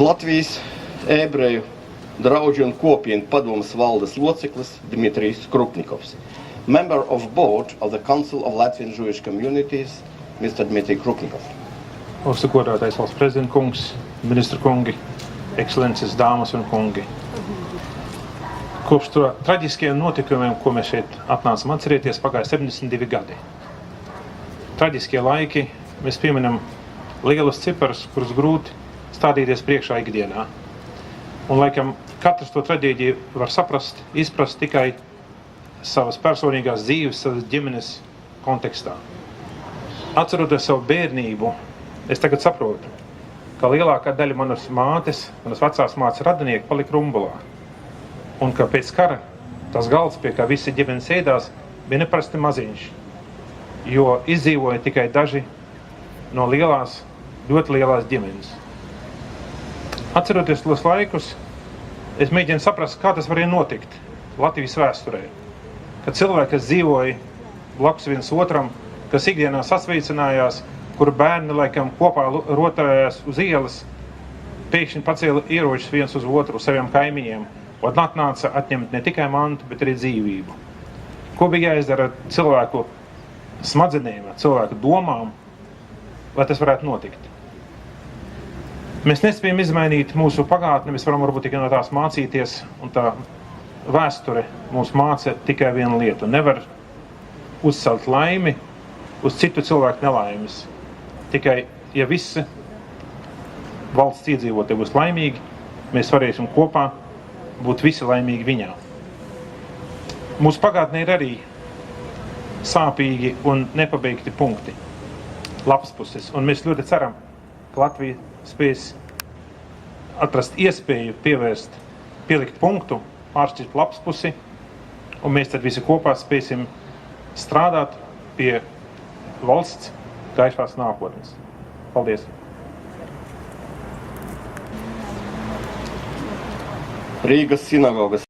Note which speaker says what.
Speaker 1: Latvijas ebreju draugu un kopienu padomes valdes loceklis Dmitrijs Krupnikovs. Member of Board of the Council of Latvian Jewish Communities, Mr. Dmitrijs Krupnikov.
Speaker 2: Augstagodātais valsts prezidenta kungs, ministru kungi, ekscelences, dāmas un kungi. Kopš traģiskajiem notikumiem, ko mēs šeit atnācam atcerēties, pagāja 72 gadi. Traģiskie laiki, mēs pieminam lielus ciparus, kurus grūti stādīties priekšā ikdienā. Un laikam katrs to traģēdiju var saprast, izprast tikai savas personīgās dzīves, savas ģimenes kontekstā. Atceroties savu bērnību, es tagad saprotu, ka lielākā daļa manas mātes, manas vecās mātes radinieki palika Rumbulā. Un ka pēc kara tas galds, pie kā visi ģimenes ēdās, bija neparasti maziņš, jo izdzīvoja tikai daži no lielās, ļoti lielās ģimenes. Atceroties tos laikus, es mēģinu saprast, kā tas varēja notikt Latvijas vēsturē. Kad cilvēki, kas dzīvoja blakus viens otram, kas ikdienā sasveicinājās, kur bērni laikam kopā rotājās uz ielas, pēkšņi pacēla ieročus viens uz otru, uz saviem kaimiņiem, un atnāca atņemt ne tikai mantu, bet arī dzīvību. Ko bija jāizdara cilvēku smadzenēm, cilvēku domām, lai tas varētu notikt? Mēs nespējam izmainīt mūsu pagātni, mēs varam varbūt tikai no tās mācīties, un tā vēsture mūs māca tikai vienu lietu. Nevar uzcelt laimi uz citu cilvēku nelaimes. Tikai, ja visi valsts iedzīvotāji būs laimīgi, mēs varēsim kopā būt visi laimīgi viņā. Mūsu pagātnē ir arī sāpīgi un nepabeigti punkti, lapspuses, un mēs ļoti ceram, ka Latvija spēs atrast iespēju pielikt punktu, pāršķirt lapspusi, un mēs tad visi kopā spēsim strādāt pie valsts gaišās nākotnes. Paldies!
Speaker 1: Rīgas sinagogas